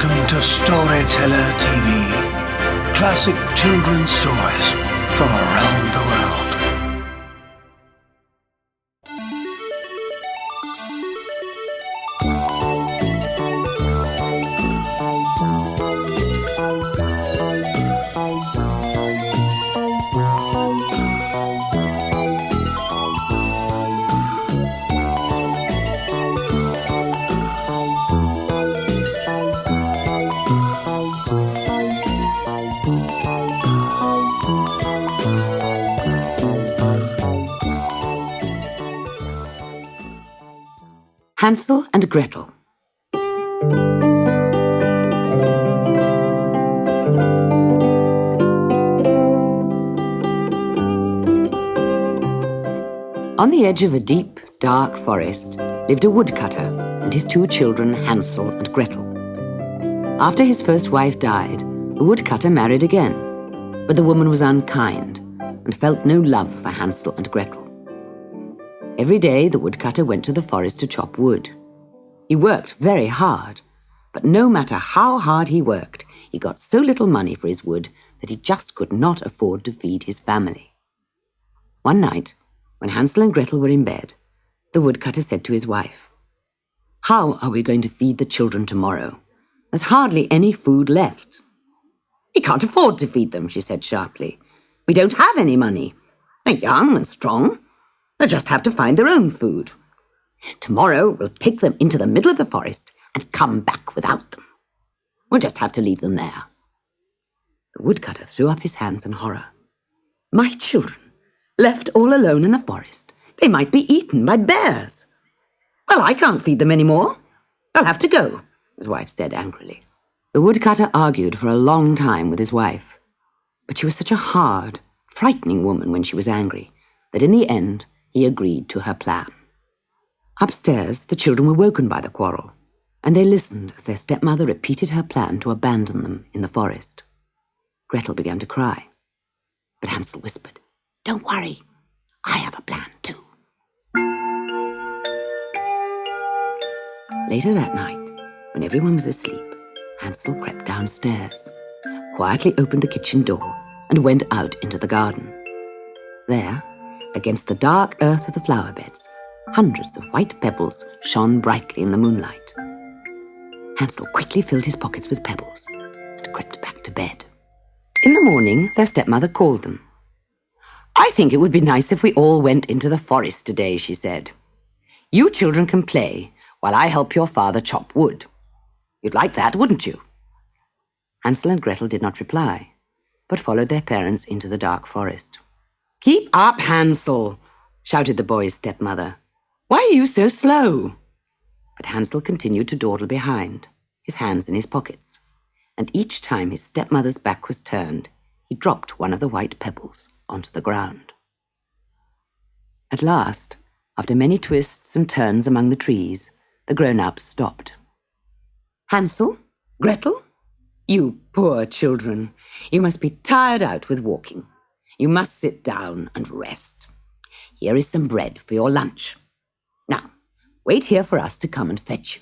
Welcome to Storyteller TV. Classic children's stories from around the world. Hansel and Gretel. On the edge of a deep, dark forest lived a woodcutter and his two children, Hansel and Gretel. After his first wife died, the woodcutter married again, but the woman was unkind and felt no love for Hansel and Gretel. Every day, the woodcutter went to the forest to chop wood. He worked very hard, but no matter how hard he worked, he got so little money for his wood that he just could not afford to feed his family. One night, when Hansel and Gretel were in bed, the woodcutter said to his wife, "How are we going to feed the children tomorrow? There's hardly any food left." "We can't afford to feed them," she said sharply. "We don't have any money. They're young and strong. They'll just have to find their own food. Tomorrow we'll take them into the middle of the forest and come back without them. We'll just have to leave them there." The woodcutter threw up his hands in horror. "My children, left all alone in the forest. They might be eaten by bears." "Well, I can't feed them any more. They'll have to go," his wife said angrily. The woodcutter argued for a long time with his wife, but she was such a hard, frightening woman when she was angry that in the end he agreed to her plan. Upstairs, the children were woken by the quarrel, and they listened as their stepmother repeated her plan to abandon them in the forest. Gretel began to cry, but Hansel whispered, "Don't worry, I have a plan too." Later that night, when everyone was asleep, Hansel crept downstairs, quietly opened the kitchen door, and went out into the garden. There, against the dark earth of the flower beds, hundreds of white pebbles shone brightly in the moonlight. Hansel quickly filled his pockets with pebbles and crept back to bed. In the morning, their stepmother called them. "I think it would be nice if we all went into the forest today," she said. "You children can play while I help your father chop wood. You'd like that, wouldn't you?" Hansel and Gretel did not reply, but followed their parents into the dark forest. "Keep up, Hansel," shouted the boy's stepmother. "Why are you so slow?" But Hansel continued to dawdle behind, his hands in his pockets, and each time his stepmother's back was turned, he dropped one of the white pebbles onto the ground. At last, after many twists and turns among the trees, the grown-ups stopped. "Hansel, Gretel, you poor children, you must be tired out with walking. You must sit down and rest. Here is some bread for your lunch. Now, wait here for us to come and fetch you."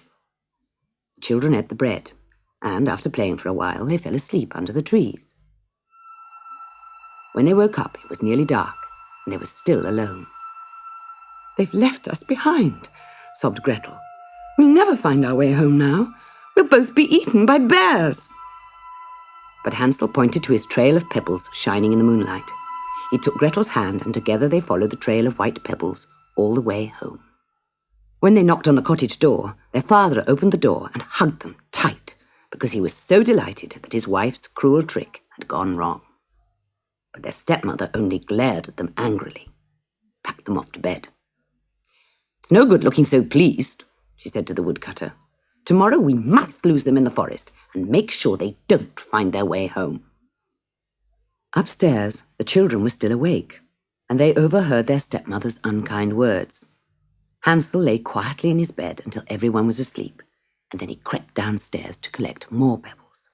The children ate the bread, and after playing for a while, they fell asleep under the trees. When they woke up, it was nearly dark, and they were still alone. "They've left us behind," sobbed Gretel. "We'll never find our way home now. We'll both be eaten by bears." But Hansel pointed to his trail of pebbles shining in the moonlight. He took Gretel's hand, and together they followed the trail of white pebbles all the way home. When they knocked on the cottage door, their father opened the door and hugged them tight because he was so delighted that his wife's cruel trick had gone wrong. But their stepmother only glared at them angrily, packed them off to bed. "It's no good looking so pleased," she said to the woodcutter. "Tomorrow we must lose them in the forest and make sure they don't find their way home." Upstairs, the children were still awake, and they overheard their stepmother's unkind words. Hansel lay quietly in his bed until everyone was asleep, and then he crept downstairs to collect more pebbles.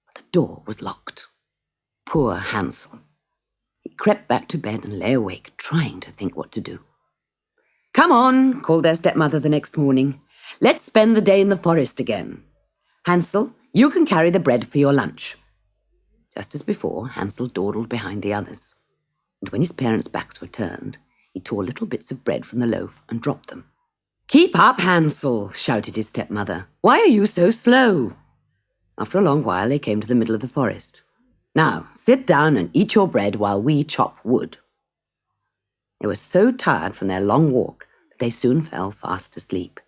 But the door was locked. Poor Hansel. He crept back to bed and lay awake, trying to think what to do. "Come on," called their stepmother the next morning. "Let's spend the day in the forest again. Hansel, You can carry the bread for your lunch." Just as before, Hansel dawdled behind the others. And when his parents' backs were turned, he tore little bits of bread from the loaf and dropped them. "Keep up, Hansel," shouted his stepmother. "Why are you so slow?" After a long while, they came to the middle of the forest. "Now, sit down and eat your bread while we chop wood." They were so tired from their long walk that they soon fell fast asleep.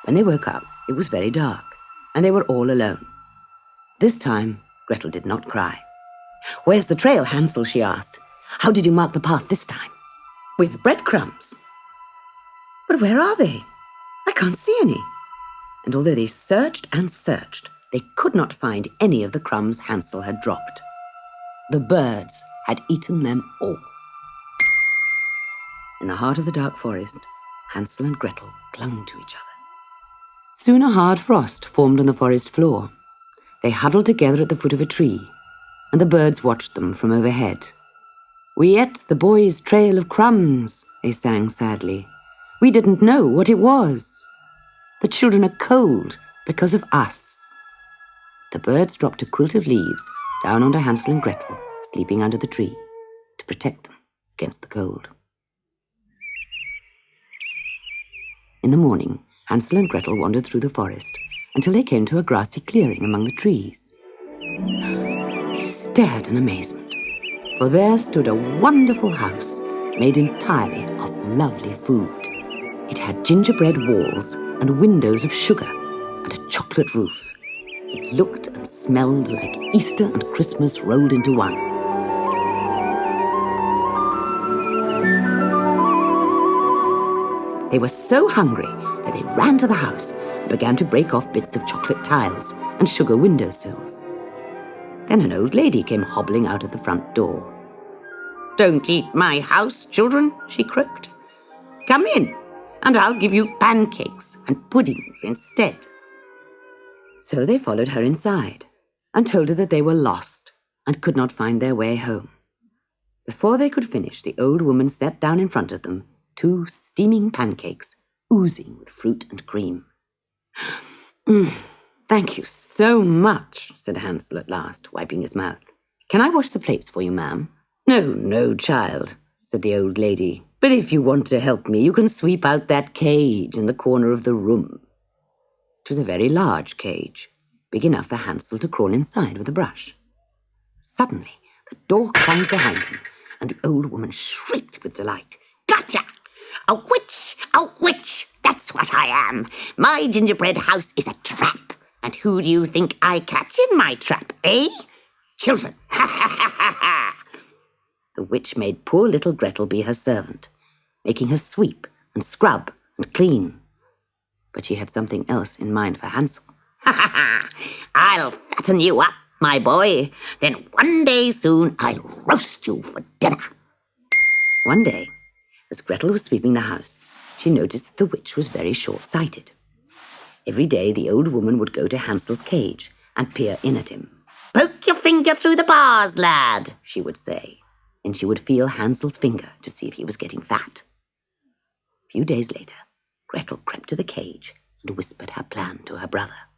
When they woke up, it was very dark, and they were all alone. This time, Gretel did not cry. "Where's the trail, Hansel?" she asked. "How did you mark the path this time?" "With breadcrumbs." "But where are they? I can't see any." And although they searched and searched, they could not find any of the crumbs Hansel had dropped. The birds had eaten them all. In the heart of the dark forest, Hansel and Gretel clung to each other. Soon a hard frost formed on the forest floor. They huddled together at the foot of a tree, and the birds watched them from overhead. "We ate the boy's trail of crumbs," they sang sadly. "We didn't know what it was. The children are cold because of us." The birds dropped a quilt of leaves down onto Hansel and Gretel, sleeping under the tree, to protect them against the cold. In the morning, Hansel and Gretel wandered through the forest until they came to a grassy clearing among the trees. They stared in amazement, for there stood a wonderful house made entirely of lovely food. It had gingerbread walls and windows of sugar and a chocolate roof. It looked and smelled like Easter and Christmas rolled into one. They were so hungry that they ran to the house and began to break off bits of chocolate tiles and sugar windowsills. Then an old lady came hobbling out of the front door. "Don't eat my house, children," she croaked. "Come in, and I'll give you pancakes and puddings instead." So they followed her inside and told her that they were lost and could not find their way home. Before they could finish, the old woman set down in front of them 2 steaming pancakes, oozing with fruit and cream. "Thank you so much," said Hansel at last, wiping his mouth. "Can I wash the plates for you, ma'am?" "No, no, child," said the old lady. "But if you want to help me, you can sweep out that cage in the corner of the room." It was a very large cage, big enough for Hansel to crawl inside with a brush. Suddenly, the door clanged behind him, and the old woman shrieked with delight. "Gotcha! A witch! A witch! That's what I am! My gingerbread house is a trap. And who do you think I catch in my trap, eh? Children! Ha ha ha ha ha!" The witch made poor little Gretel be her servant, making her sweep and scrub and clean. But she had something else in mind for Hansel. "Ha ha ha! I'll fatten you up, my boy. Then one day soon I'll roast you for dinner." One day, as Gretel was sweeping the house, she noticed that the witch was very short-sighted. Every day the old woman would go to Hansel's cage and peer in at him. "Poke your finger through the bars, lad," she would say. And she would feel Hansel's finger to see if he was getting fat. A few days later, Gretel crept to the cage and whispered her plan to her brother.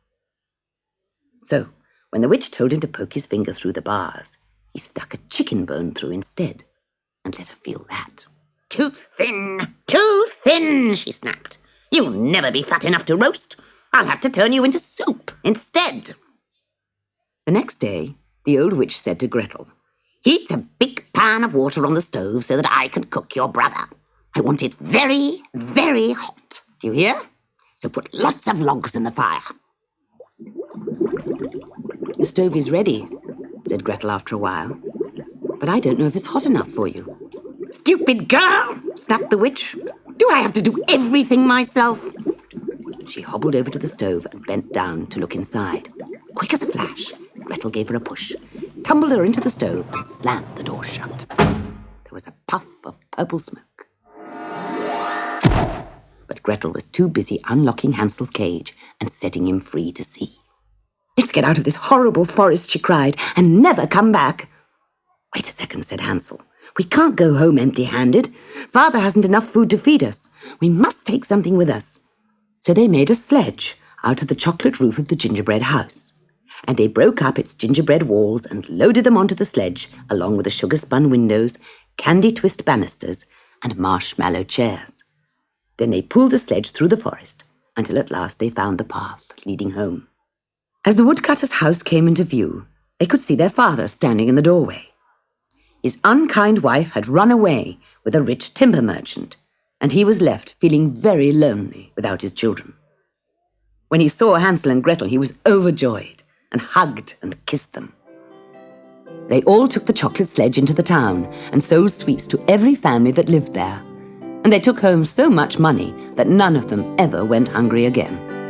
So, when the witch told him to poke his finger through the bars, he stuck a chicken bone through instead and let her feel that. Too thin, she snapped. "You'll never be fat enough to roast. I'll have to turn you into soup instead." The next day, the old witch said to Gretel, "Heat a big pan of water on the stove so that I can cook your brother. I want it very, very hot. Do you hear? So put lots of logs in the fire." "The stove is ready," said Gretel after a while. "But I don't know if it's hot enough for you." "Stupid girl!" snapped the witch. "Do I have to do everything myself?" She hobbled over to the stove and bent down to look inside. Quick as a flash, Gretel gave her a push, tumbled her into the stove and slammed the door shut. There was a puff of purple smoke. But Gretel was too busy unlocking Hansel's cage and setting him free to see. "Let's get out of this horrible forest," she cried, "and never come back." "Wait a second," said Hansel. "We can't go home empty-handed. Father hasn't enough food to feed us. We must take something with us." So they made a sledge out of the chocolate roof of the gingerbread house, and they broke up its gingerbread walls and loaded them onto the sledge, along with the sugar-spun windows, candy twist banisters, and marshmallow chairs. Then they pulled the sledge through the forest until at last they found the path leading home. As the woodcutter's house came into view, they could see their father standing in the doorway. His unkind wife had run away with a rich timber merchant, and he was left feeling very lonely without his children. When he saw Hansel and Gretel, he was overjoyed and hugged and kissed them. They all took the chocolate sledge into the town and sold sweets to every family that lived there, and they took home so much money that none of them ever went hungry again.